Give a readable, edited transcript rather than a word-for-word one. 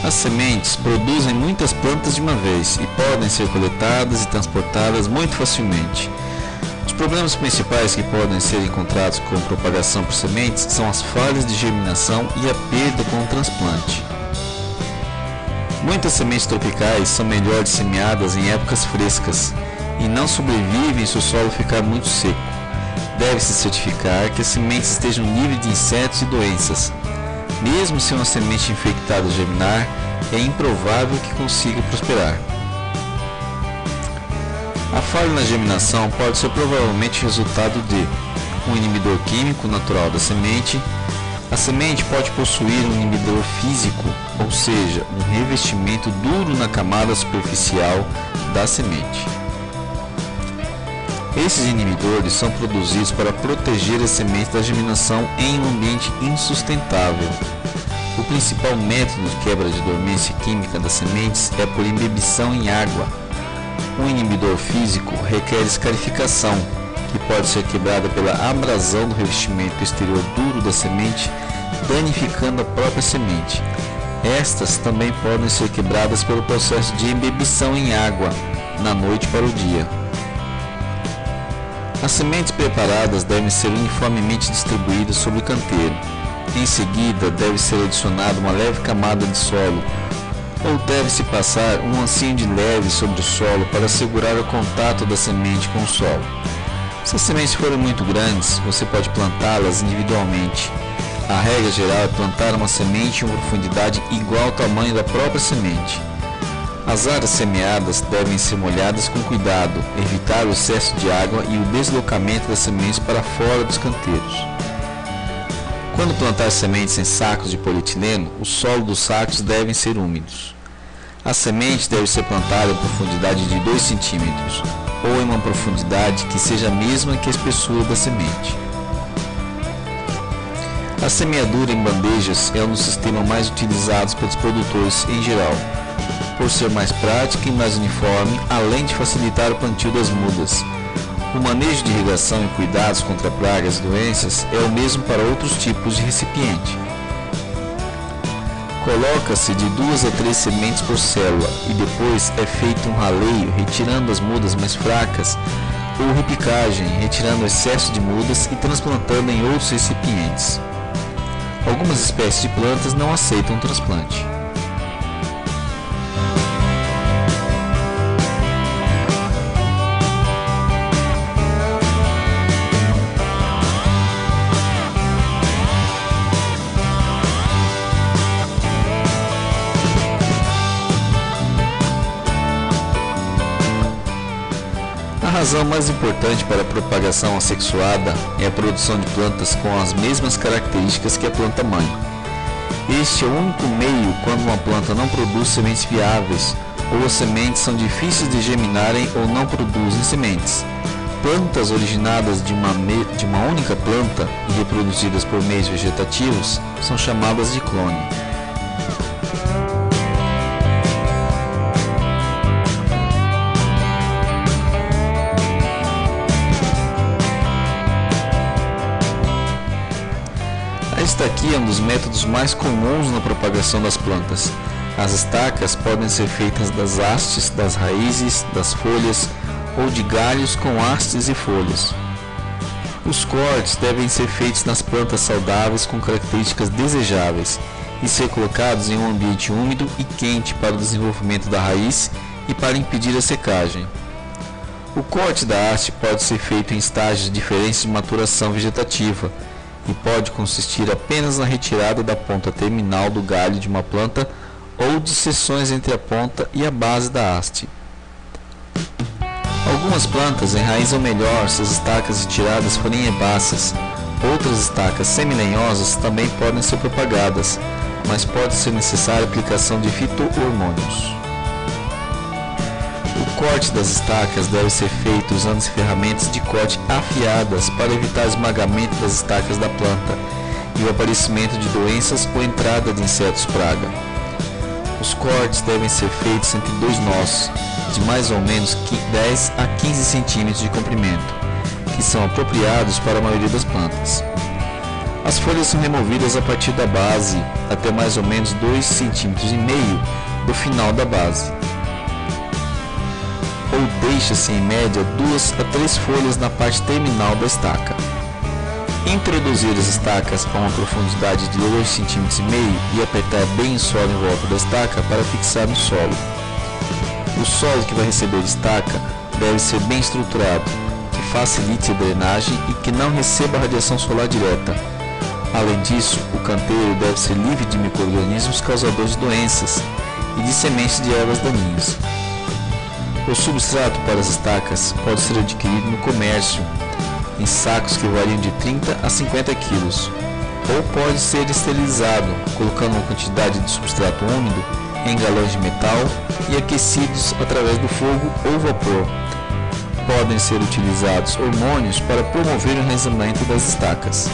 As sementes produzem muitas plantas de uma vez e podem ser coletadas e transportadas muito facilmente. Os problemas principais que podem ser encontrados com propagação por sementes são as falhas de germinação e a perda com o transplante. Muitas sementes tropicais são melhores semeadas em épocas frescas e não sobrevivem se o solo ficar muito seco. Deve-se certificar que as sementes estejam livres de insetos e doenças. Mesmo se uma semente infectada germinar, é improvável que consiga prosperar. A falha na germinação pode ser provavelmente resultado de um inibidor químico natural da semente. A semente pode possuir um inibidor físico, ou seja, um revestimento duro na camada superficial da semente. Esses inibidores são produzidos para proteger a semente da germinação em um ambiente insustentável. O principal método de quebra de dormência química das sementes é por imbibição em água. Um inibidor físico requer escarificação, que pode ser quebrada pela abrasão do revestimento exterior duro da semente, danificando a própria semente. Estas também podem ser quebradas pelo processo de imbibição em água, na noite para o dia. As sementes preparadas devem ser uniformemente distribuídas sobre o canteiro. Em seguida, deve ser adicionada uma leve camada de solo, ou deve-se passar um ancinho de leve sobre o solo para assegurar o contato da semente com o solo. Se as sementes forem muito grandes, você pode plantá-las individualmente. A regra geral é plantar uma semente em uma profundidade igual ao tamanho da própria semente. As áreas semeadas devem ser molhadas com cuidado, evitar o excesso de água e o deslocamento das sementes para fora dos canteiros. Quando plantar sementes em sacos de polietileno, o solo dos sacos devem ser úmidos. A semente deve ser plantada em profundidade de 2 cm, ou em uma profundidade que seja a mesma que a espessura da semente. A semeadura em bandejas é um dos sistemas mais utilizados pelos produtores em geral, por ser mais prática e mais uniforme, além de facilitar o plantio das mudas. O manejo de irrigação e cuidados contra pragas e doenças é o mesmo para outros tipos de recipiente. Coloca-se de 2 a 3 sementes por célula e depois é feito um raleio, retirando as mudas mais fracas, ou repicagem, retirando o excesso de mudas e transplantando em outros recipientes. Algumas espécies de plantas não aceitam transplante. A razão mais importante para a propagação assexuada é a produção de plantas com as mesmas características que a planta-mãe. Este é o único meio quando uma planta não produz sementes viáveis, ou as sementes são difíceis de germinarem ou não produzem sementes. Plantas originadas de uma única planta e reproduzidas por meios vegetativos são chamadas de clone. A estaquia é um dos métodos mais comuns na propagação das plantas. As estacas podem ser feitas das hastes, das raízes, das folhas ou de galhos com hastes e folhas. Os cortes devem ser feitos nas plantas saudáveis com características desejáveis e ser colocados em um ambiente úmido e quente para o desenvolvimento da raiz e para impedir a secagem. O corte da haste pode ser feito em estágios diferentes de maturação vegetativa e pode consistir apenas na retirada da ponta terminal do galho de uma planta ou de seções entre a ponta e a base da haste. Algumas plantas enraizam melhor se as estacas retiradas forem herbáceas. Outras estacas semilenhosas também podem ser propagadas, mas pode ser necessária a aplicação de fito-hormônios. O corte das estacas deve ser feito usando ferramentas de corte afiadas para evitar esmagamento das estacas da planta e o aparecimento de doenças ou entrada de insetos praga. Os cortes devem ser feitos entre 2 nós, de mais ou menos 10 a 15 cm de comprimento, que são apropriados para a maioria das plantas. As folhas são removidas a partir da base até mais ou menos 2,5 cm do final da base, ou deixa-se em média 2 a 3 folhas na parte terminal da estaca. Introduzir as estacas a uma profundidade de 2,5 cm e apertar bem o solo em volta da estaca para fixar no solo. O solo que vai receber estaca deve ser bem estruturado, que facilite a drenagem e que não receba radiação solar direta. Além disso, o canteiro deve ser livre de micro-organismos causadores de doenças e de sementes de ervas daninhas. O substrato para as estacas pode ser adquirido no comércio, em sacos que variam de 30 a 50 kg, ou pode ser esterilizado, colocando uma quantidade de substrato úmido em galões de metal e aquecidos através do fogo ou vapor. Podem ser utilizados hormônios para promover o enraizamento das estacas.